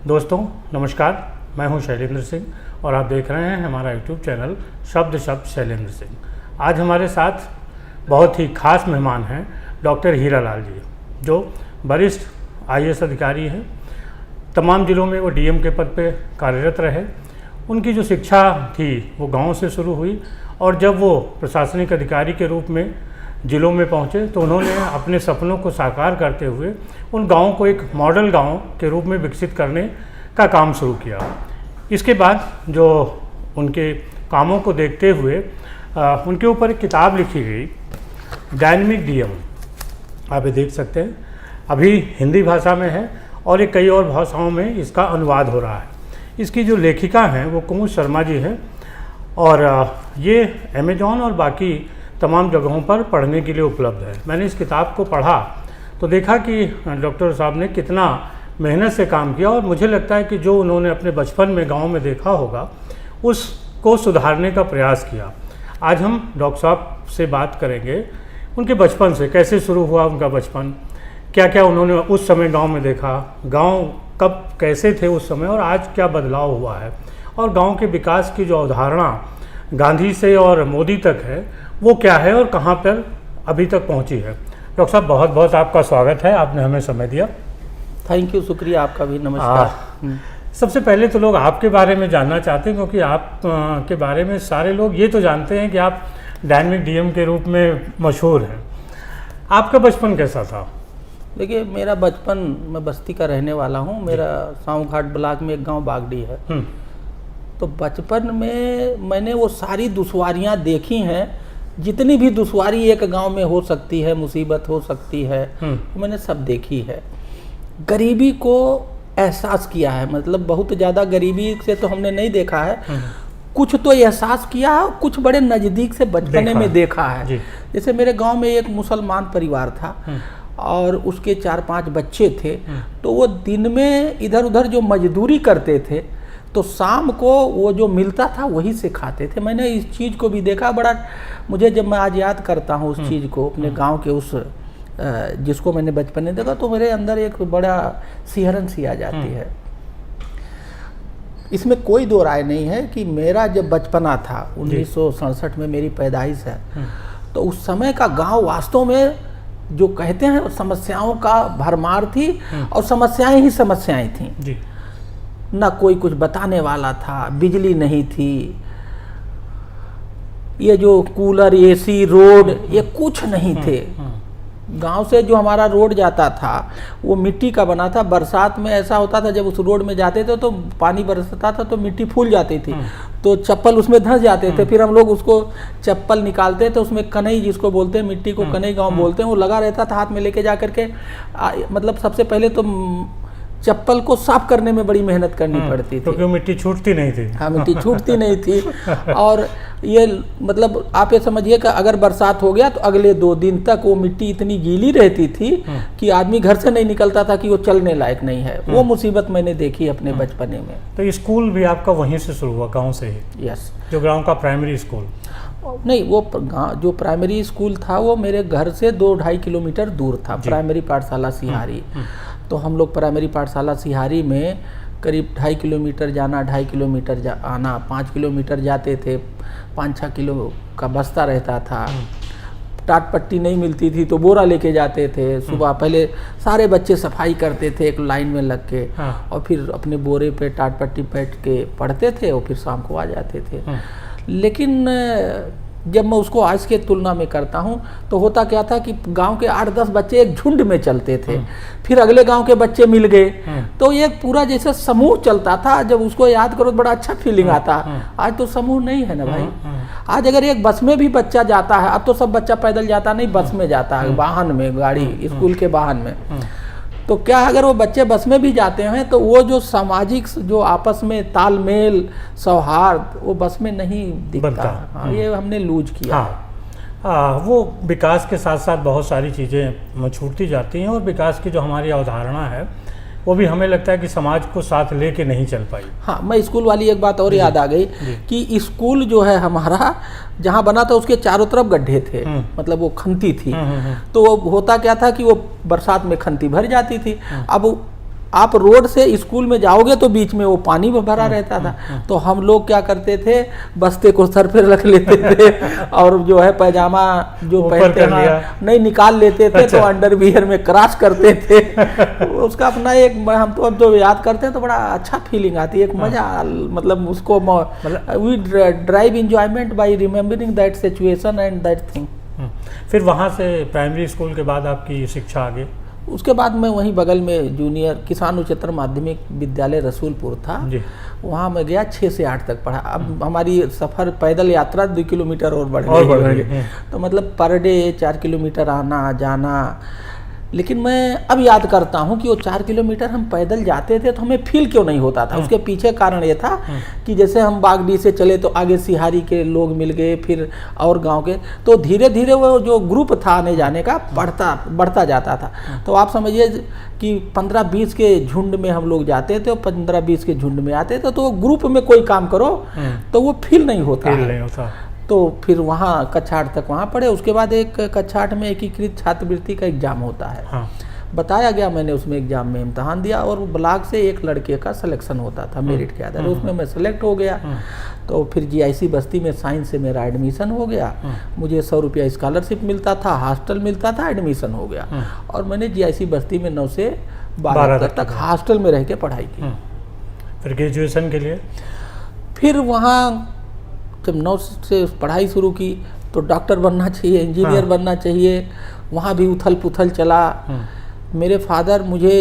दोस्तों नमस्कार, मैं हूं शैलेंद्र सिंह और आप देख रहे हैं हमारा यूट्यूब चैनल शब्द शैलेंद्र सिंह। आज हमारे साथ बहुत ही खास मेहमान हैं डॉक्टर हीरालाल जी, जो वरिष्ठ IAS अधिकारी हैं। तमाम ज़िलों में वो DM के पद पे कार्यरत रहे। उनकी जो शिक्षा थी वो गांव से शुरू हुई और जब वो प्रशासनिक अधिकारी के रूप में ज़िलों में पहुंचे तो उन्होंने अपने सपनों को साकार करते हुए उन गाँवों को एक मॉडल गांव के रूप में विकसित करने का काम शुरू किया। इसके बाद जो उनके कामों को देखते हुए उनके ऊपर एक किताब लिखी गई, डायनेमिक DM। आप ये देख सकते हैं, अभी हिंदी भाषा में है और एक कई और भाषाओं में इसका अनुवाद हो रहा है। इसकी जो लेखिका हैं वो कुमुद शर्मा जी हैं और ये अमेज़ॉन और बाकी तमाम जगहों पर पढ़ने के लिए उपलब्ध है। मैंने इस किताब को पढ़ा तो देखा कि डॉक्टर साहब ने कितना मेहनत से काम किया और मुझे लगता है कि जो उन्होंने अपने बचपन में गांव में देखा होगा उसको सुधारने का प्रयास किया। आज हम डॉक्टर साहब से बात करेंगे उनके बचपन से, कैसे शुरू हुआ उनका बचपन, क्या क्या उन्होंने उस समय गांव में देखा, गांव कब कैसे थे उस समय और आज क्या बदलाव हुआ है, और गांव के विकास की जो अवधारणा गांधी से और मोदी तक है वो क्या है और कहाँ पर अभी तक पहुँची है। डॉक्टर साहब बहुत बहुत आपका स्वागत है, आपने हमें समय दिया। थैंक यू, शुक्रिया आपका भी, नमस्कार। सबसे पहले तो लोग आपके बारे में जानना चाहते हैं क्योंकि आप के बारे में सारे लोग ये तो जानते हैं कि आप डायनेमिक DM के रूप में मशहूर हैं। आपका बचपन कैसा था? देखिए, मेरा बचपन, मैं बस्ती का रहने वाला हूँ। मेरा साँव घाट ब्लॉक में एक गांव बागडी है। तो बचपन में मैंने वो सारी दुश्वारियाँ देखी हैं, जितनी भी दुश्वारी एक गांव में हो सकती है, मुसीबत हो सकती है, तो मैंने सब देखी है। गरीबी को एहसास किया है, मतलब बहुत ज़्यादा गरीबी से तो हमने नहीं देखा है, कुछ तो एहसास किया है, कुछ बड़े नज़दीक से बचपने में देखा है। जैसे मेरे गांव में एक मुसलमान परिवार था और उसके 4-5 बच्चे थे, तो वो दिन में इधर उधर जो मजदूरी करते थे तो शाम को वो जो मिलता था वही से खाते थे। मैंने इस चीज़ को भी देखा, बड़ा मुझे, जब मैं आज याद करता हूँ उस चीज़ को, अपने गांव के उस जिसको मैंने बचपन में देखा, तो मेरे अंदर एक बड़ा सिहरन सी आ जाती है। इसमें कोई दो राय नहीं है कि मेरा जब बचपना था, 1967 में मेरी पैदाइश है, तो उस समय का गांव वास्तव में जो कहते हैं समस्याओं का भरमार थी और समस्याएं ही समस्याएं थीं। ना कोई कुछ बताने वाला था, बिजली नहीं थी, ये जो कूलर, AC, रोड, ये कुछ नहीं थे। गांव से जो हमारा रोड जाता था वो मिट्टी का बना था। बरसात में ऐसा होता था, जब उस रोड में जाते थे तो पानी बरसता था तो मिट्टी फूल जाती थी, तो चप्पल उसमें धंस जाते थे। फिर हम लोग उसको चप्पल निकालते थे, उसमें कनई, जिसको बोलते हैं, मिट्टी को कनई गांव बोलते हैं, वो लगा रहता था, हाथ में लेके जा करके मतलब सबसे पहले तो चप्पल को साफ करने में बड़ी मेहनत करनी पड़ती थी, क्योंकि मिट्टी छूटती नहीं थी। हाँ, मिट्टी छूटती नहीं थी। और ये मतलब आप ये समझिए कि अगर बरसात हो गया तो अगले 2 दिन तक वो मिट्टी इतनी गीली रहती थी कि आदमी घर से नहीं निकलता था कि वो चलने लायक नहीं है। वो मुसीबत मैंने देखी अपने बचपने में। तो स्कूल भी आपका वहीं से शुरू हुआ, गाँव से ही? यस। जो गाँव का प्राइमरी स्कूल? नहीं, वो जो प्राइमरी स्कूल था वो मेरे घर से 2-2.5 किलोमीटर दूर था, प्राइमरी पाठशाला सिहारी। तो हम लोग प्राइमरी पाठशाला सिहारी में करीब 2.5 किलोमीटर जाना, 2.5 किलोमीटर आना, 5 किलोमीटर जाते थे, 5-6 किलो का बस्ता रहता था। टाट पट्टी नहीं मिलती थी तो बोरा लेके जाते थे। सुबह पहले सारे बच्चे सफाई करते थे एक लाइन में लग के, और फिर अपने बोरे पे टाट पट्टी बैठ के पढ़ते थे और फिर शाम को आ जाते थे। लेकिन जब मैं उसको आज के तुलना में करता हूँ तो होता क्या था कि गांव के 8-10 बच्चे एक झुंड में चलते थे, फिर अगले गांव के बच्चे मिल गए, तो ये पूरा जैसे समूह चलता था। जब उसको याद करो तो बड़ा अच्छा फीलिंग आता। आज तो समूह नहीं है ना भाई। आज अगर एक बस में भी बच्चा जाता है, अब तो सब बच्चा पैदल जाता नहीं, बस में जाता है, वाहन में, गाड़ी, स्कूल के वाहन में। तो क्या अगर वो बच्चे बस में भी जाते हैं तो वो जो सामाजिक, जो आपस में तालमेल, सौहार्द, वो बस में नहीं दिखता। हाँ, ये हमने लूज किया। वो विकास के साथ साथ बहुत सारी चीज़ें छूटती जाती हैं और विकास की जो हमारी अवधारणा है वो भी हमें लगता है कि समाज को साथ लेके नहीं चल पाई। हाँ, मैं स्कूल वाली एक बात और याद आ गई कि स्कूल जो है हमारा जहाँ बना था उसके चारों तरफ गड्ढे थे, मतलब वो खंती थी। तो वो होता क्या था कि वो बरसात में खंती भर जाती थी। अब आप रोड से स्कूल में जाओगे तो बीच में वो पानी भरा रहता था। तो हम लोग क्या करते थे, बस्ते को सर पे रख लेते थे और जो है पैजामा जो पहनते हैं नहीं निकाल लेते थे। तो अंडरवियर में क्रॉस करते थे। उसका अपना एक, हम तो अब जो याद करते हैं तो बड़ा अच्छा फीलिंग आती है, एक मजा, मतलब उसको we drive enjoyment by remembering that situation and that thing. फिर वहाँ से प्राइमरी स्कूल के बाद आपकी शिक्षा आगे? उसके बाद मैं वहीं बगल में जूनियर किसान उच्चतर माध्यमिक विद्यालय रसूलपुर था, वहाँ मैं गया 6 से 8 तक पढ़ा। अब हमारी सफ़र पैदल यात्रा 2 किलोमीटर और बढ़ गई, तो मतलब पर डे 4 किलोमीटर आना जाना। लेकिन मैं अब याद करता हूँ कि वो 4 किलोमीटर हम पैदल जाते थे तो हमें फील क्यों नहीं होता था। उसके पीछे कारण ये था कि जैसे हम बागडी से चले तो आगे सिहारी के लोग मिल गए, फिर और गांव के, तो धीरे धीरे वो जो ग्रुप था आने जाने का बढ़ता जाता था। तो आप समझिए कि 15-20 के झुंड में हम लोग जाते थे और 15-20 के झुंड में आते थे। तो ग्रुप में कोई काम करो तो वो फील नहीं होता। तो फिर वहाँ कक्षा 8 तक वहाँ पढ़े। उसके बाद एक कक्षा 8 में एकीकृत छात्रवृत्ति का एग्जाम होता है। बताया गया, मैंने उसमें एग्जाम में इम्तहान दिया और ब्लॉक से एक लड़के का सिलेक्शन होता था मेरिट के आधार, उसमें मैं सेलेक्ट हो गया। तो फिर GIC बस्ती में साइंस से मेरा एडमिशन हो गया। मुझे 100 रुपया स्कॉलरशिप मिलता था, हॉस्टल मिलता था, एडमिशन हो गया। और मैंने GIC बस्ती में 9 से 12 तक हॉस्टल में रह के पढ़ाई की। फिर ग्रेजुएशन के लिए फिर वहाँ जब 9 से पढ़ाई शुरू की तो डॉक्टर बनना चाहिए, इंजीनियर बनना चाहिए, वहाँ भी उथल पुथल चला। मेरे फादर मुझे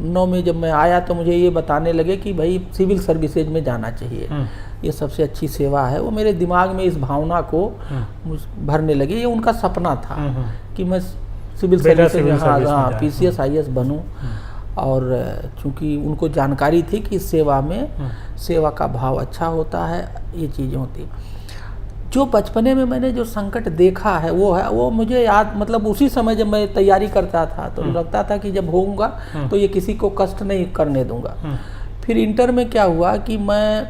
9 में जब मैं आया तो मुझे ये बताने लगे कि भाई सिविल सर्विसेज में जाना चाहिए, ये सबसे अच्छी सेवा है। वो मेरे दिमाग में इस भावना को भरने लगे। ये उनका सपना था कि मैं सिविल सर्विसेज में PCS IAS बनूं। और चूँकि उनको जानकारी थी कि इस सेवा में सेवा का भाव अच्छा होता है, ये चीज़ें होती। जो बचपने में मैंने जो संकट देखा है वो मुझे याद, मतलब उसी समय जब मैं तैयारी करता था तो लगता था कि जब होऊंगा तो ये किसी को कष्ट नहीं करने दूंगा। फिर इंटर में क्या हुआ कि मैं,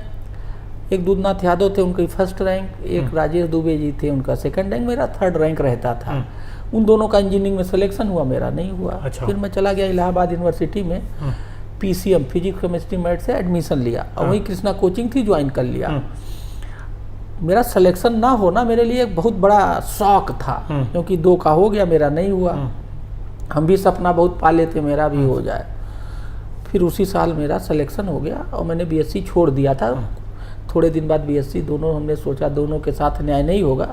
एक दूधनाथ यादव थे उनकी 1st रैंक, एक राजेश दुबे जी थे उनका 2nd रैंक, मेरा 3rd रैंक रहता था। उन दोनों का इंजीनियरिंग में सिलेक्शन हुआ, मेरा नहीं हुआ। फिर मैं चला गया इलाहाबाद यूनिवर्सिटी में, PCM फिजिक्स केमिस्ट्री मैथ से एडमिशन लिया और वही कृष्णा कोचिंग थी, ज्वाइन कर लिया। मेरा सिलेक्शन ना होना मेरे लिए एक बहुत बड़ा शौक था, क्योंकि 2 का हो गया, मेरा नहीं हुआ। हम भी सपना बहुत पाले थे मेरा भी हो जाए। फिर उसी साल मेरा सिलेक्शन हो गया और मैंने BSc छोड़ दिया था। थोड़े दिन बाद BSc, दोनों हमने सोचा दोनों के साथ न्याय नहीं होगा,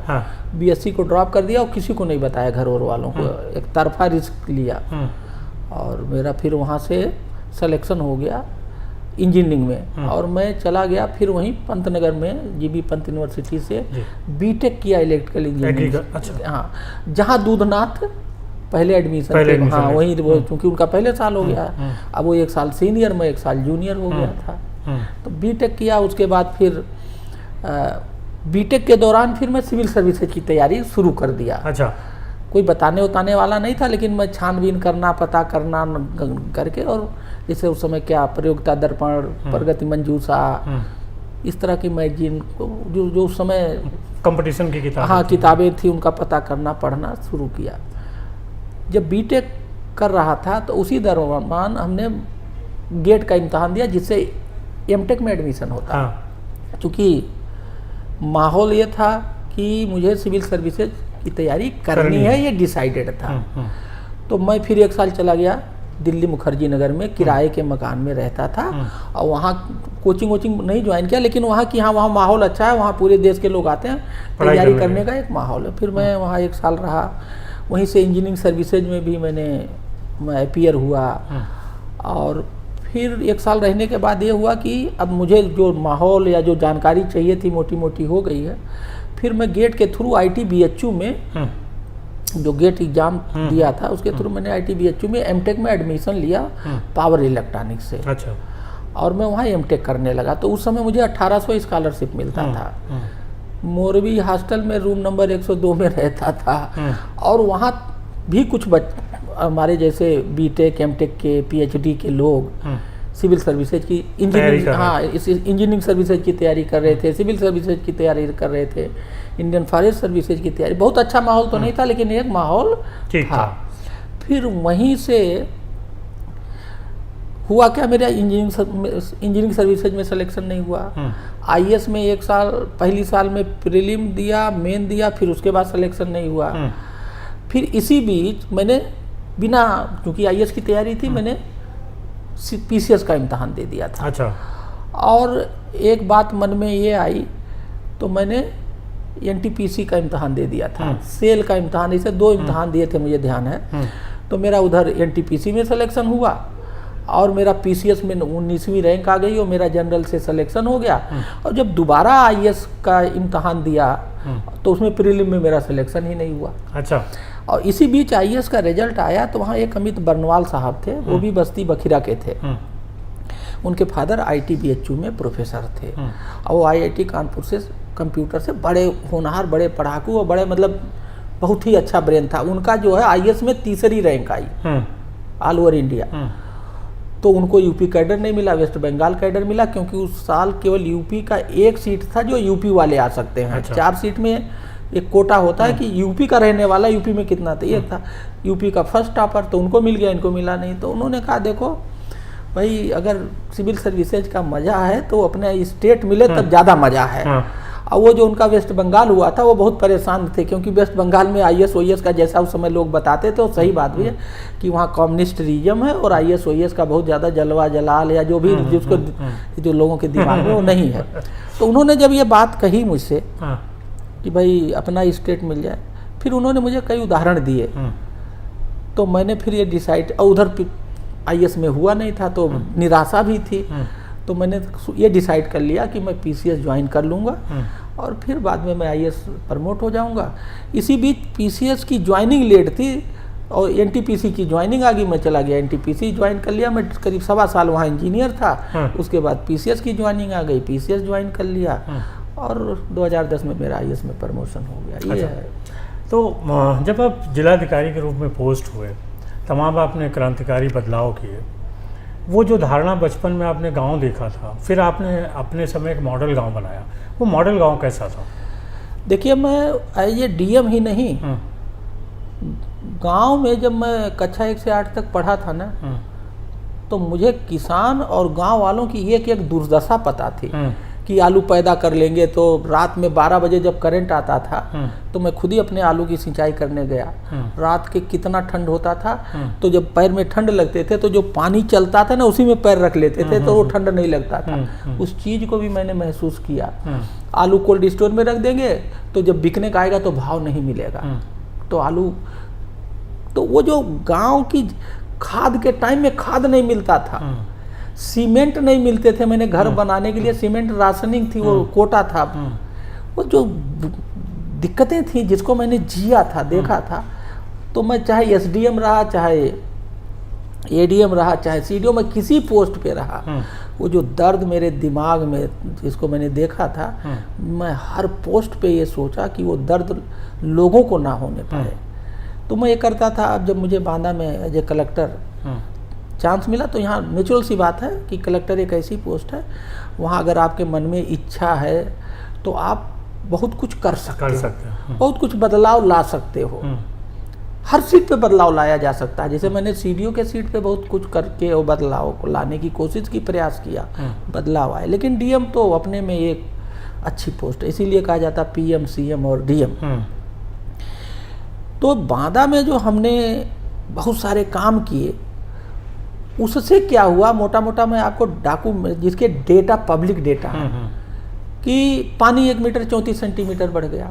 BSc को ड्रॉप कर दिया और किसी को नहीं बताया, घर और वालों को, एक तरफा रिस्क लिया। और मेरा फिर वहाँ से सिलेक्शन हो गया इंजीनियरिंग में और मैं चला गया फिर वहीं पंतनगर में GB पंत यूनिवर्सिटी से B.Tech किया इलेक्ट्रिकल इंजीनियरिंग। हाँ, जहाँ दूधनाथ पहले एडमिशन थे, हाँ वहीं वो, क्योंकि उनका पहले साल हो गया, अब वो 1 साल सीनियर, मैं 1 साल जूनियर हो गया था। तो B.Tech किया। उसके बाद फिर B.Tech के दौरान फिर मैं सिविल सर्विसेज की तैयारी शुरू कर दिया। अच्छा। कोई बताने वाला नहीं था, लेकिन मैं छानबीन करना, पता करना करके, और जैसे उस समय क्या प्रयोगिता दर्पण, प्रगति मंजूषा, इस तरह की मैगजीन जो उस समय कंपटीशन की किताबें, हाँ किताबें थी, उनका पता करना, पढ़ना शुरू किया। जब B.Tech कर रहा था तो उसी दौरान हमने गेट का इम्तहान दिया, जिससे M.Tech में एडमिशन होता। चूँकि माहौल ये था कि मुझे सिविल सर्विसेज की तैयारी करनी है, ये डिसाइडेड था। तो मैं फिर 1 साल चला गया दिल्ली मुखर्जी नगर में, किराए के मकान में रहता था और वहाँ कोचिंग वोचिंग नहीं ज्वाइन किया, लेकिन वहाँ की वहाँ माहौल अच्छा है, वहाँ पूरे देश के लोग आते हैं, तैयारी करने का एक माहौल है। फिर मैं वहाँ 1 साल रहा, वहीं से इंजीनियरिंग सर्विसेज में भी मैं अपीयर हुआ। और फिर 1 साल रहने के बाद ये हुआ कि अब मुझे जो माहौल या जो जानकारी चाहिए थी मोटी मोटी हो गई है। फिर मैं गेट के थ्रू ITBHU में जो गेट एग्जाम दिया था, उसके थ्रू मैंने ITBHU में M.Tech में एडमिशन लिया पावर इलेक्ट्रॉनिक्स से। अच्छा। और मैं वहाँ M.Tech करने लगा। तो उस समय मुझे 1800 स्कॉलरशिप मिलता था। मोरबी हॉस्टल में रूम नंबर 102 में रहता था। और वहाँ भी कुछ हमारे जैसे B.Tech M.Tech के PhD के लोग सिविल सर्विसेज की इंजीनियरिंग सर्विसेज की तैयारी कर रहे थे, सिविल सर्विसेज की तैयारी कर रहे थे, इंडियन फॉरेस्ट सर्विसेज की तैयारी। बहुत अच्छा माहौल तो नहीं था, लेकिन एक माहौल था। फिर वहीं से हुआ क्या, मेरा इंजीनियरिंग सर्विसेज में सिलेक्शन नहीं हुआ। आईएएस में 1 साल, पहली साल में प्रीलिम दिया, मेन दिया, फिर उसके बाद सिलेक्शन नहीं हुआ। फिर इसी बीच मैंने बिना, क्योंकि आईएएस की तैयारी थी, मैंने पीसीएस का इम्तहान दे दिया था। अच्छा। और एक बात मन में ये आई, तो मैंने एनटीपीसी का इम्तहान दे दिया था, सेल का इम्तहान, इसे 2 इम्तहान दिए थे मुझे ध्यान है। तो मेरा उधर एनटीपीसी में सिलेक्शन हुआ और मेरा पीसीएस में 19वीं रैंक आ गई और मेरा जनरल से सिलेक्शन हो गया। और जब दोबारा आईएएस का इम्तहान दिया तो उसमें प्रीलिम में मेरा सिलेक्शन ही नहीं हुआ। अच्छा। और इसी बीच आईएएस का रिजल्ट आया तो वहाँ एक अमित बर्नवाल साहब थे, वो भी बस्ती बखिरा के थे। उनके फादर ITBHU में प्रोफेसर थे और वो IIT कानपुर से कंप्यूटर से बड़े होनहार, बड़े पढ़ाकू और बड़े मतलब बहुत ही अच्छा ब्रेन था उनका। जो है आईएएस में 3री रैंक आई ऑल ओवर इंडिया। तो उनको यूपी कैडर नहीं मिला, वेस्ट बंगाल कैडर मिला, क्योंकि उस साल केवल यूपी का 1 सीट था जो यूपी वाले आ सकते हैं। अच्छा। 4 सीट में एक कोटा होता है कि यूपी का रहने वाला यूपी में कितना था, ये था यूपी का फर्स्ट टॉपर, तो उनको मिल गया, इनको मिला नहीं। तो उन्होंने कहा देखो भाई, अगर सिविल सर्विसेज का मज़ा है तो अपने स्टेट मिले तब ज़्यादा मज़ा है। और वो जो उनका वेस्ट बंगाल हुआ था वो बहुत परेशान थे, क्योंकि वेस्ट बंगाल में आईएएस ओईएएस का जैसा उस समय लोग बताते थे, वो सही बात भी है कि वहाँ कम्युनिस्ट रीजम है और आईएएस ओईएस का बहुत ज़्यादा जलवा जलाल या जो भी जिसको जो लोगों के दिमाग में वो नहीं है। तो उन्होंने जब ये बात कही मुझसे कि भाई अपना स्टेट मिल जाए, फिर उन्होंने मुझे कई उदाहरण दिए। तो मैंने फिर ये डिसाइड, और उधर आईएएस में हुआ नहीं था तो निराशा भी थी, तो मैंने ये डिसाइड कर लिया कि मैं पीसीएस ज्वाइन कर लूँगा और फिर बाद में मैं आईएएस प्रमोट हो जाऊँगा। इसी बीच पीसीएस की ज्वाइनिंग लेट थी और एनटीपीसी की ज्वाइनिंग आ गई, मैं चला गया एनटीपीसी ज्वाइन कर लिया। मैं करीब 1.25 साल वहाँ इंजीनियर था। उसके बाद पीसीएस की ज्वाइनिंग आ गई, पीसीएस ज्वाइन कर लिया और 2010 में मेरा आईएएस में प्रमोशन हो गया। ये है। तो जब आप जिलाधिकारी के रूप में पोस्ट हुए, तमाम आपने क्रांतिकारी बदलाव किए। वो जो धारणा बचपन में आपने गांव देखा था, फिर आपने अपने समय एक मॉडल गांव बनाया, वो मॉडल गांव कैसा था? देखिए, मैं ये डीएम ही नहीं, गांव में जब मैं कक्षा 1 से 8 तक पढ़ा था ना, तो मुझे किसान और गांव वालों की एक दुर्दशा पता थी कि आलू पैदा कर लेंगे। तो रात में 12 बजे जब करंट आता था तो मैं खुद ही अपने आलू की सिंचाई करने गया। रात के कितना ठंड होता था, तो जब पैर में ठंड लगते थे तो जो पानी चलता था ना उसी में पैर रख लेते थे, तो वो ठंड नहीं लगता था। उस चीज़ को भी मैंने महसूस किया। आलू कोल्ड स्टोर में रख देंगे तो जब बिकने का आएगा तो भाव नहीं मिलेगा, तो आलू, तो वो जो गाँव की खाद के टाइम में खाद नहीं मिलता था, सीमेंट नहीं मिलते थे, मैंने घर बनाने के लिए सीमेंट राशनिंग थी, वो कोटा था। वो जो दिक्कतें थी जिसको मैंने जिया था, देखा था, तो मैं चाहे एसडीएम रहा, चाहे एडीएम रहा, चाहे सीडीओ में किसी पोस्ट पे रहा, वो जो दर्द मेरे दिमाग में जिसको मैंने देखा था, मैं हर पोस्ट पे ये सोचा कि वो दर्द लोगों को ना होने पाए। तो मैं ये करता था। अब जब मुझे बांदा में एज ए कलेक्टर चांस मिला, तो यहाँ नेचुरल सी बात है कि कलेक्टर एक ऐसी पोस्ट है, वहाँ अगर आपके मन में इच्छा है तो आप बहुत कुछ कर सकते हो, बहुत कुछ बदलाव ला सकते हो। हर सीट पे बदलाव लाया जा सकता है। जैसे मैंने सीडीओ के सीट पे बहुत कुछ करके और बदलाव को लाने की कोशिश की, प्रयास किया, बदलाव आए। लेकिन डीएम तो अपने में एक अच्छी पोस्ट है, इसीलिए कहा जाता पीएम, सीएम और डीएम। तो बांदा में जो हमने बहुत सारे काम किए, उससे क्या हुआ, मोटा मोटा मैं आपको जिसके डेटा पब्लिक डेटा है कि पानी 1 मीटर 34 सेंटीमीटर बढ़ गया,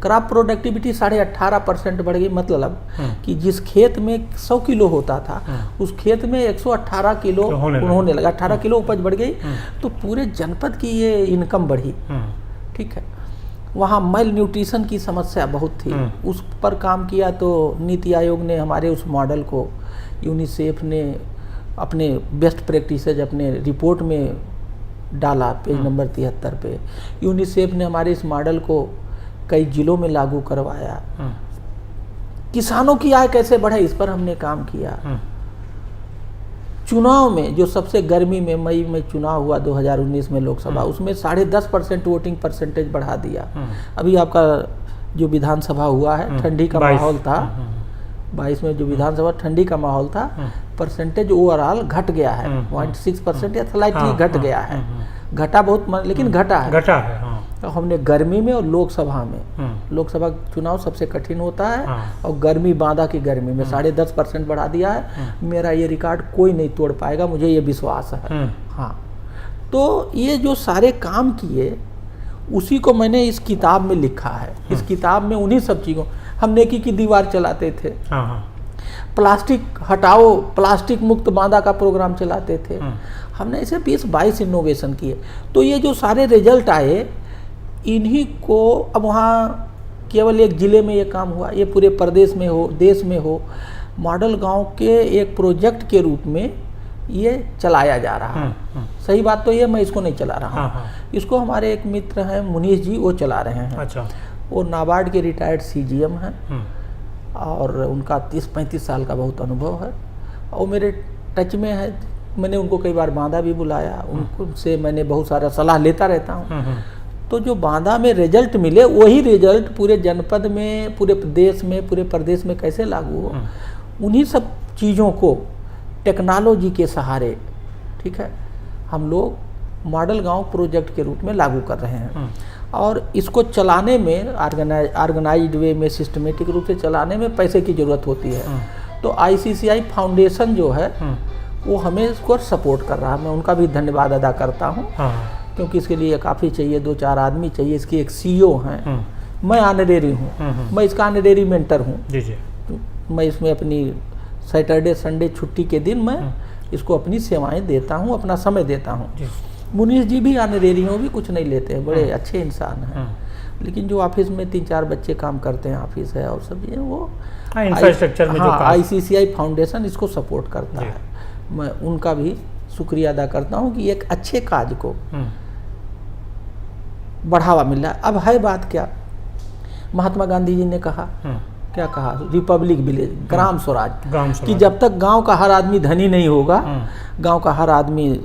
क्रॉप प्रोडक्टिविटी 18.5% बढ़ गई। मतलब कि जिस खेत में 100 किलो होता था, उस खेत में 118 किलो होने लगा, 18 किलो उपज बढ़ गई। तो पूरे जनपद की ये इनकम बढ़ी। ठीक है। वहाँ मेल न्यूट्रिशन की समस्या बहुत थी, उस पर काम किया। तो नीति आयोग ने हमारे उस मॉडल को, यूनिसेफ ने अपने बेस्ट प्रैक्टिसेज अपने रिपोर्ट में डाला, पेज नंबर 73 पे। यूनिसेफ ने हमारे इस मॉडल को कई जिलों में लागू करवाया। किसानों की आय कैसे बढ़े, इस पर हमने काम किया। चुनाव में जो सबसे गर्मी में मई में चुनाव हुआ 2019 में लोकसभा, उसमें 10.5% वोटिंग परसेंटेज बढ़ा दिया। अभी आपका जो विधानसभा हुआ है, ठंडी का माहौल था, 22 में जो विधानसभा ठंडी का माहौल था, परसेंटेज ओवरऑल घट गया है, 0.6% या स्लाइटली घट गया है। घटा बहुत लेकिन घटा है। घटा है, हाँ। तो हमने गर्मी में और लोकसभा में, लोकसभा चुनाव सबसे कठिन होता है, और गर्मी बांदा की गर्मी में 10.5% बढ़ा दिया है। मेरा ये रिकॉर्ड कोई नहीं तोड़ पाएगा, मुझे ये विश्वास है। हाँ, तो ये जो सारे काम किए उसी को मैंने इस किताब में लिखा है। इस किताब में उन्हीं सब चीज़ों, हम नेकी की दीवार चलाते थे, प्लास्टिक हटाओ, प्लास्टिक मुक्त बांदा का प्रोग्राम चलाते थे, हमने ऐसे 20-22 इनोवेशन किए। तो ये जो सारे रिजल्ट आए, इन्हीं को अब वहाँ केवल एक ज़िले में ये काम हुआ, ये पूरे प्रदेश में हो, देश में हो, मॉडल गांव के एक प्रोजेक्ट के रूप में ये चलाया जा रहा है। सही बात तो ये, मैं इसको नहीं चला रहा हूँ, इसको हमारे एक मित्र हैं मुनीष जी, वो चला रहे हैं। अच्छा। वो नाबार्ड के रिटायर्ड CGM हैं, और उनका 30-35 साल का बहुत अनुभव है, और मेरे टच में है। मैंने उनको कई बार बांदा भी बुलाया, उनसे मैंने बहुत सारा सलाह लेता रहता हूँ। तो जो बांदा में रिजल्ट मिले, वही रिजल्ट पूरे जनपद में, पूरे देश में, पूरे प्रदेश में कैसे लागू हो, उन्हीं सब चीज़ों को टेक्नोलॉजी के सहारे, ठीक है, हम लोग मॉडल गांव प्रोजेक्ट के रूप में लागू कर रहे हैं। और इसको चलाने में ऑर्गेनाइज्ड वे में, सिस्टमेटिक रूप से चलाने में पैसे की ज़रूरत होती है। तो ICCI फाउंडेशन जो है वो हमें इसको सपोर्ट कर रहा है, मैं उनका भी धन्यवाद अदा करता हूँ। क्योंकि इसके लिए काफ़ी चाहिए, 2-4 आदमी चाहिए। इसकी एक CEO हैं, मैं ऑनरेरी हूँ, मैं इसका ऑनरेरी मेंटर हूँ। मैं इसमें अपनी सैटरडे संडे छुट्टी के दिन मैं इसको अपनी सेवाएं देता हूँ, अपना समय देता हूँ। मुनीष जी भी ऑनरेरी हो, भी कुछ नहीं लेते हैं, बड़े अच्छे इंसान हैं। लेकिन जो ऑफिस में 3-4 बच्चे काम करते हैं, ऑफिस है और सब ये, वो इंफ्रास्ट्रक्चर में जो ICCI फाउंडेशन इसको सपोर्ट करता है। मैं उनका भी शुक्रिया अदा करता हूँ कि एक अच्छे काज को बढ़ावा मिल रहा है। अब है बात क्या, महात्मा गांधी जी ने कहा, क्या कहा, रिपब्लिक विलेज, ग्राम स्वराज, कि जब तक गांव का हर आदमी धनी नहीं होगा, गांव का हर आदमी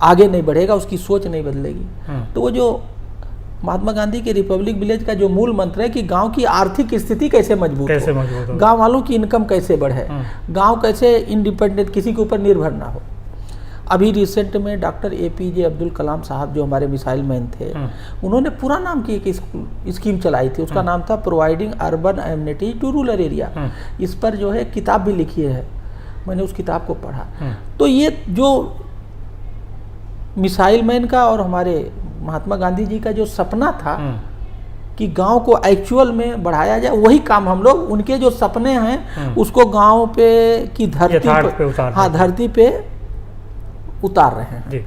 आगे नहीं बढ़ेगा, उसकी सोच नहीं बदलेगी। तो वो जो महात्मा गांधी के रिपब्लिक विलेज का जो मूल मंत्र है कि गांव की आर्थिक स्थिति कैसे मजबूत हो, गांव वालों की इनकम कैसे बढ़े, गांव कैसे इंडिपेंडेंट, किसी के ऊपर निर्भर ना हो। अभी रिसेंट में डॉक्टर APJ अब्दुल कलाम साहब जो हमारे मिसाइल मैन थे, उन्होंने पूरा नाम की एक स्कीम चलाई थी, उसका नाम था providing urban amenity to rural area. इस पर जो है किताब भी लिखी है, मैंने उस किताब को पढ़ा। तो ये जो मिसाइल मैन का और हमारे महात्मा गांधी जी का जो सपना था कि गांव को एक्चुअल में बढ़ाया जाए, वही काम हम लोग, उनके जो सपने हैं उसको गांव पे की धरती पे, धरती पे उतार रहे हैं। जी।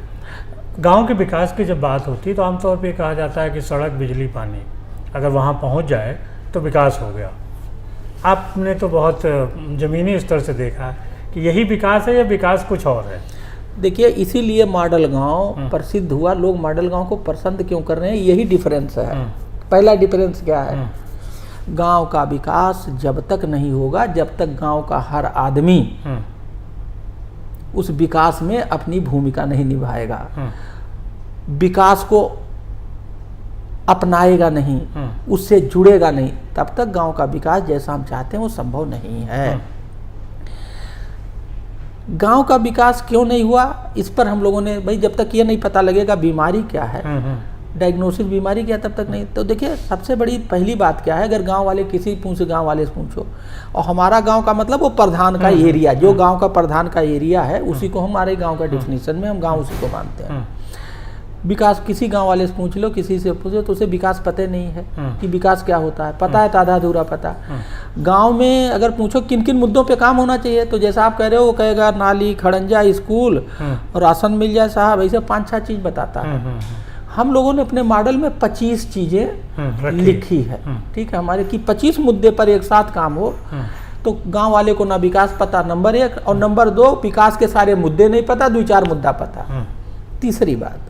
गांव के विकास की जब बात होती है तो आमतौर पे कहा जाता है कि सड़क, बिजली, पानी अगर वहां पहुंच जाए तो विकास हो गया। आपने तो बहुत ज़मीनी स्तर से देखा है कि यही विकास है या विकास कुछ और है? देखिए, इसीलिए मॉडल गांव प्रसिद्ध हुआ। लोग मॉडल गांव को पसंद क्यों कर रहे हैं, यही डिफरेंस है। पहला डिफरेंस क्या है, गांव का विकास जब तक नहीं होगा जब तक गांव का हर आदमी उस विकास में अपनी भूमिका नहीं निभाएगा, विकास को अपनाएगा नहीं, उससे जुड़ेगा नहीं, तब तक गांव का विकास जैसा हम चाहते हैं वो संभव नहीं है। गांव का विकास क्यों नहीं हुआ, इस पर हम लोगों ने, भाई जब तक ये नहीं पता लगेगा बीमारी क्या है, डायग्नोसिस बीमारी क्या, तब तक नहीं। तो देखिए, सबसे बड़ी पहली बात क्या है, अगर गांव वाले गांव वाले से पूछो, और हमारा गांव का मतलब वो प्रधान का एरिया, जो गांव का प्रधान का एरिया है उसी को हमारे गांव का डिफिनीशन में हम गांव उसी को मानते हैं। विकास किसी गांव वाले से पूछ लो, किसी से पूछो, तो उसे विकास पता नहीं है कि विकास क्या होता है, पता है तो आधा अधूरा पता। गांव में अगर पूछो किन किन मुद्दों पे काम होना चाहिए, तो जैसा आप कह रहे हो, वो कहेगा नाली, खड़ंजा, स्कूल और राशन मिल जाए साहब, ऐसे 5-6 चीज बताता है। हम लोगों ने अपने मॉडल में 25 चीजें लिखी है, ठीक है, हमारे की 25 मुद्दे पर एक साथ काम हो। तो गांव वाले को ना विकास पता, नंबर 1, और नंबर 2, विकास के सारे मुद्दे नहीं पता, 2-4 मुद्दा पता। तीसरी बात,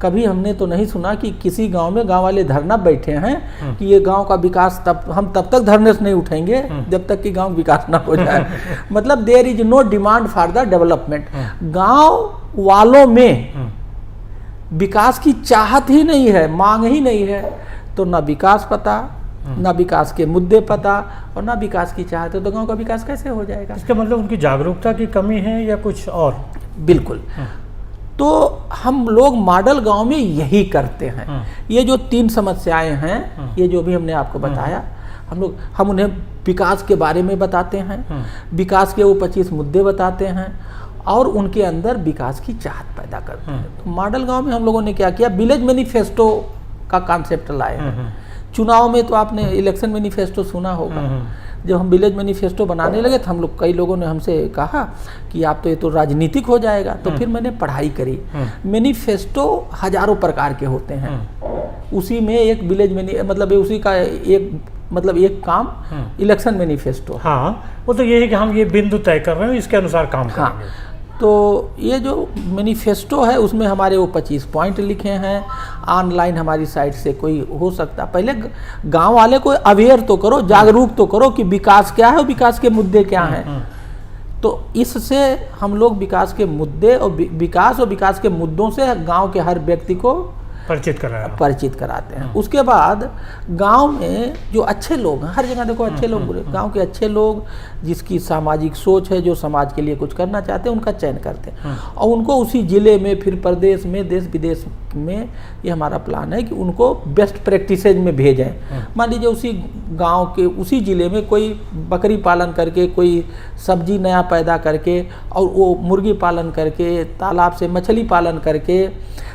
कभी हमने तो नहीं सुना कि किसी गांव में गांव वाले धरना बैठे हैं कि ये गांव का विकास हम तब तक धरने से नहीं उठेंगे जब तक कि गांव विकास ना हो जाए। मतलब there is no demand for the development. गांव वालों में विकास की चाहत ही नहीं है, मांग ही नहीं है, तो ना विकास पता, ना विकास के मुद्दे पता और ना विकास की चाहते, तो गांव का विकास कैसे हो जाएगा? इसका मतलब उनकी जागरूकता की कमी है या कुछ और? बिल्कुल। तो हम लोग मॉडल गांव में यही करते हैं। ये जो 3 समस्याएं हैं, ये जो भी हमने आपको बताया, हम उन्हें विकास के बारे में बताते हैं, विकास के वो 25 मुद्दे बताते हैं और उनके अंदर विकास की चाहत पैदा करते हैं। तो मॉडल गांव में हम लोगों ने क्या किया, विलेज मैनिफेस्टो का कॉन्सेप्ट लाए हैं। चुनाव में तो आपने इलेक्शन मैनिफेस्टो सुना होगा। जब हम विलेज मैनिफेस्टो बनाने लगे तो हम लोग, कई लोगों ने हमसे कहा कि आप तो ये तो राजनीतिक हो जाएगा। तो फिर मैंने पढ़ाई करी। मैनिफेस्टो हजारों प्रकार के होते हैं, उसी में एक विलेज मतलब उसी का एक काम इलेक्शन मैनिफेस्टो। हाँ, वो तो ये है कि हम ये बिंदु तय कर रहे हैं, इसके अनुसार काम करेंगे। तो ये जो मैनिफेस्टो है उसमें हमारे वो 25 पॉइंट लिखे हैं। ऑनलाइन हमारी साइट से कोई हो सकता, पहले गांव वाले को अवेयर तो करो, जागरूक तो करो कि विकास क्या है और विकास के मुद्दे क्या हैं। तो इससे हम लोग विकास के मुद्दे और विकास के मुद्दों से गांव के हर व्यक्ति को परिचित कराते हैं। उसके बाद गांव में जो अच्छे लोग हैं, हर जगह देखो अच्छे लोग बुरे, गांव के अच्छे लोग जिसकी सामाजिक सोच है, जो समाज के लिए कुछ करना चाहते हैं, उनका चयन करते हैं और उनको उसी जिले में, फिर प्रदेश में, देश विदेश में, ये हमारा प्लान है कि उनको बेस्ट प्रैक्टिसेज में भेजें। मान लीजिए उसी गांव के, उसी जिले में कोई बकरी पालन करके, कोई सब्जी नया पैदा करके और वो मुर्गी पालन करके, तालाब से मछली पालन करके,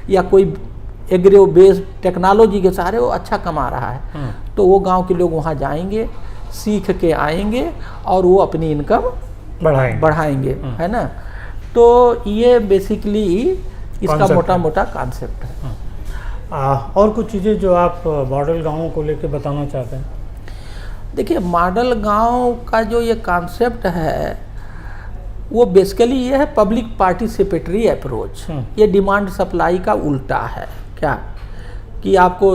या कोई एग्रो बेस्ड टेक्नोलॉजी के सहारे वो अच्छा कमा रहा है, तो वो गांव के लोग वहाँ जाएंगे, सीख के आएंगे और वो अपनी इनकम बढ़ाएंगे, है ना। तो ये बेसिकली इसका मोटा मोटा कॉन्सेप्ट है। और कुछ चीज़ें जो आप मॉडल गाँवों को लेकर बताना चाहते हैं? देखिए, मॉडल गांव का जो ये कॉन्सेप्ट है वो बेसिकली ये है पब्लिक पार्टिसिपेटरी अप्रोच। ये डिमांड सप्लाई का उल्टा है। क्या कि आपको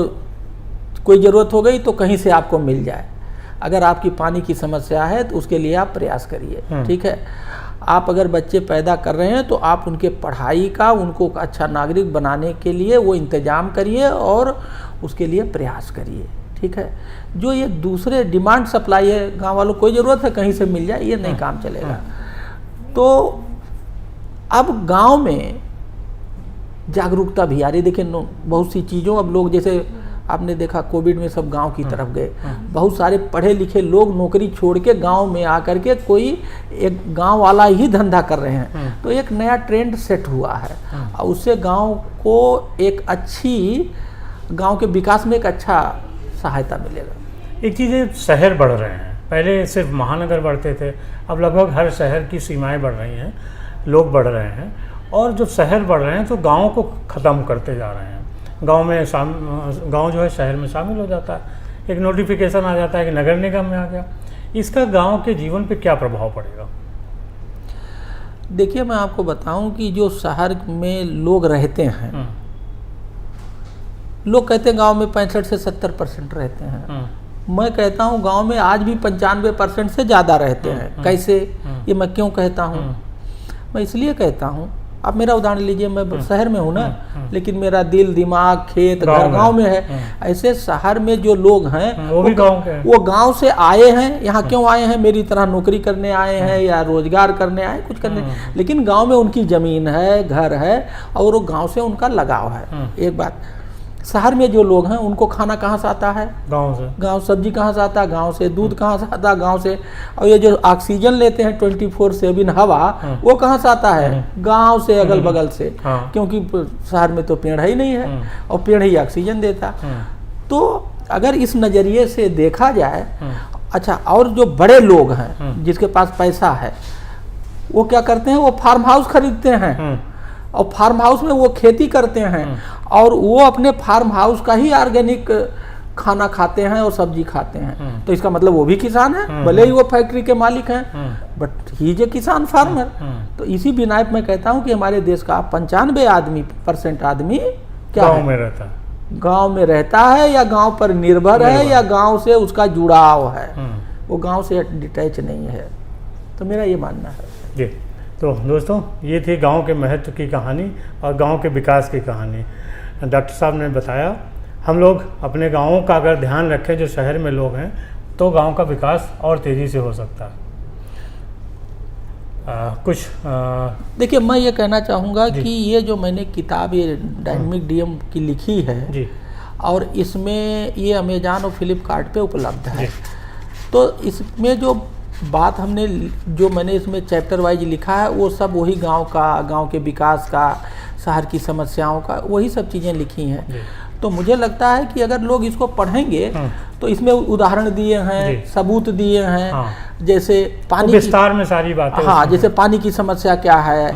कोई ज़रूरत हो गई तो कहीं से आपको मिल जाए। अगर आपकी पानी की समस्या है तो उसके लिए आप प्रयास करिए, ठीक है। आप अगर बच्चे पैदा कर रहे हैं तो आप उनके पढ़ाई का, उनको अच्छा नागरिक बनाने के लिए वो इंतजाम करिए और उसके लिए प्रयास करिए, ठीक है। जो ये दूसरे डिमांड सप्लाई है, गाँव वालों को कोई ज़रूरत है कहीं से मिल जाए, ये नहीं काम चलेगा। तो अब गांव में जागरूकता भी आ रही। देखिए बहुत सी चीज़ों, अब लोग जैसे आपने देखा कोविड में सब गांव की तरफ गए, बहुत सारे पढ़े लिखे लोग नौकरी छोड़ के गांव में आकर के कोई एक गांव वाला ही धंधा कर रहे हैं। तो एक नया ट्रेंड सेट हुआ है और उससे गांव को एक अच्छी, गांव के विकास में एक अच्छा सहायता मिलेगा। एक चीज़ है, शहर बढ़ रहे हैं। पहले सिर्फ महानगर बढ़ते थे, अब लगभग हर शहर की सीमाएं बढ़ रही हैं, लोग बढ़ रहे हैं और जब शहर बढ़ रहे हैं तो गाँव को ख़त्म करते जा रहे हैं। गांव जो है शहर में शामिल हो जाता है, एक नोटिफिकेशन आ जाता है कि नगर निगम में आ गया। इसका गांव के जीवन पे क्या प्रभाव पड़ेगा? देखिए, मैं आपको बताऊं कि जो शहर में लोग रहते हैं, लोग कहते हैं गांव में 65 से 70% रहते हैं। मैं कहता हूं गांव में आज भी 95% से ज़्यादा रहते हैं। कैसे, ये मैं क्यों कहता हूं? मैं इसलिए कहता हूं, आप मेरा उदाहरण लीजिए, मैं शहर में हूँ ना, लेकिन मेरा दिल, दिमाग, खेत, घर गाँव में है। ऐसे शहर में जो लोग हैं वो गाँव से आए हैं। यहाँ क्यों आए हैं? मेरी तरह नौकरी करने आए हैं या रोजगार करने आए, कुछ करने, लेकिन गाँव में उनकी जमीन है, घर है और वो गाँव से उनका लगाव है। एक बात, शहर में जो लोग हैं उनको खाना कहाँ से आता है? गांव से। गांव सब्जी कहाँ से आता है? गांव से। दूध कहाँ से आता है? गांव से। और ये जो ऑक्सीजन लेते हैं 24/7 हवा, वो कहाँ से आता है? गांव से, अगल बगल से। क्योंकि शहर में तो पेड़ ही नहीं है और पेड़ ही ऑक्सीजन देता। तो अगर इस नज़रिए से देखा जाए, अच्छा, और जो बड़े लोग हैं जिसके पास पैसा है, वो क्या करते हैं? वो फार्म हाउस खरीदते हैं और फार्म हाउस में वो खेती करते हैं और वो अपने फार्म हाउस का ही ऑर्गेनिक खाना खाते हैं और सब्जी खाते हैं। तो इसका मतलब वो भी किसान है, भले ही वो फैक्ट्री के मालिक हैं, बट ही इज ए किसान फार्मर। तो इसी बिना मैं कहता हूँ कि हमारे देश का 95% आदमी क्या गाँव में रहता है, गाँव में रहता है या गाँव पर निर्भर है या गाँव से उसका जुड़ाव है, वो गाँव से डिटैच नहीं है। तो मेरा ये मानना है जी। तो दोस्तों, ये थी गांव के महत्व की कहानी और गांव के विकास की कहानी। डॉक्टर साहब ने बताया हम लोग अपने गाँवों का अगर ध्यान रखें, जो शहर में लोग हैं, तो गांव का विकास और तेज़ी से हो सकता है। देखिए, मैं ये कहना चाहूँगा कि ये जो मैंने किताब ये डायनेमिक डीएम की लिखी है जी, और इसमें ये अमेज़ॉन और फ्लिपकार्ट पे उपलब्ध है। तो इसमें जो बात जो मैंने इसमें चैप्टर वाइज लिखा है वो सब वही गांव के विकास का, शहर की समस्याओं का, वही सब चीज़ें लिखी हैं। तो मुझे लगता है कि अगर लोग इसको पढ़ेंगे तो इसमें उदाहरण दिए हैं, सबूत दिए हैं, जैसे पानी विस्तार में सारी बातें। हाँ, जैसे पानी की समस्या क्या है,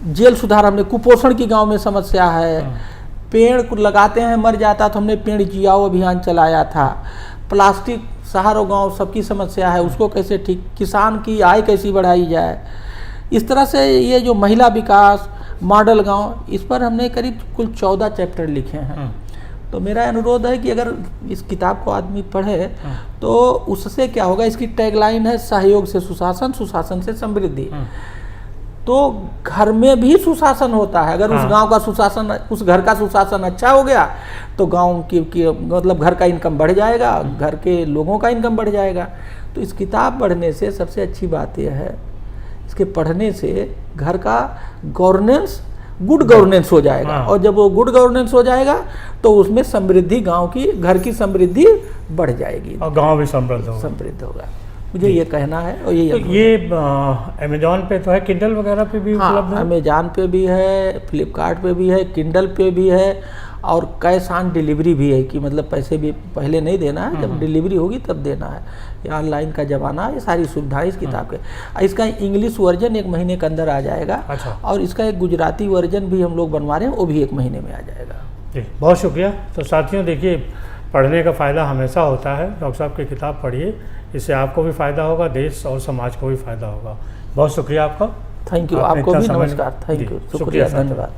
जेल सुधार, हमने कुपोषण की गांव में समस्या है, पेड़ को लगाते हैं मर जाता तो हमने पेड़ जियाओ अभियान चलाया था, प्लास्टिक शहर और गांव सबकी समस्या है, उसको कैसे ठीक, किसान की आय कैसी बढ़ाई जाए। इस तरह से ये जो महिला विकास, मॉडल गांव, इस पर हमने करीब कुल 14 चैप्टर लिखे हैं। तो मेरा अनुरोध है कि अगर इस किताब को आदमी पढ़े तो उससे क्या होगा, इसकी टैगलाइन है सहयोग से सुशासन, सुशासन से समृद्धि। तो घर में भी सुशासन होता है। अगर उस गांव का सुशासन, उस घर का सुशासन अच्छा हो गया तो गांव की मतलब घर का इनकम बढ़ जाएगा, घर के लोगों का इनकम बढ़ जाएगा। तो इस किताब पढ़ने से सबसे अच्छी बात यह है, इसके पढ़ने से घर का गवर्नेंस, गुड गवर्नेंस हो जाएगा। और जब वो गुड गवर्नेंस हो जाएगा तो उसमें समृद्धि, गांव की, घर की समृद्धि बढ़ जाएगी और गांव भी समृद्ध होगा। मुझे ये कहना है। और ये अमेजॉन पे तो है, किंडल वगैरह पे भी उपलब्ध है? अमेजॉन पे भी है, फ्लिपकार्ट पे भी है, किंडल पे भी है, और कैश ऑन डिलीवरी भी है कि मतलब पैसे भी पहले नहीं देना है, जब डिलीवरी होगी तब देना है। ये ऑनलाइन का ज़माना है, ये सारी सुविधाएं इस किताब के। इसका इंग्लिश वर्जन 1 महीने के अंदर आ जाएगा। अच्छा। और इसका एक गुजराती वर्जन भी हम लोग बनवा रहे हैं, वो भी 1 महीने में आ जाएगा। जी, बहुत शुक्रिया। तो साथियों, देखिए, पढ़ने का फ़ायदा हमेशा होता है। डॉक्टर साहब की किताब पढ़िए, इससे आपको भी फ़ायदा होगा, देश और समाज को भी फ़ायदा होगा। बहुत शुक्रिया आपका। Thank you. आपको भी नमस्कार। थैंक यू, शुक्रिया, धन्यवाद।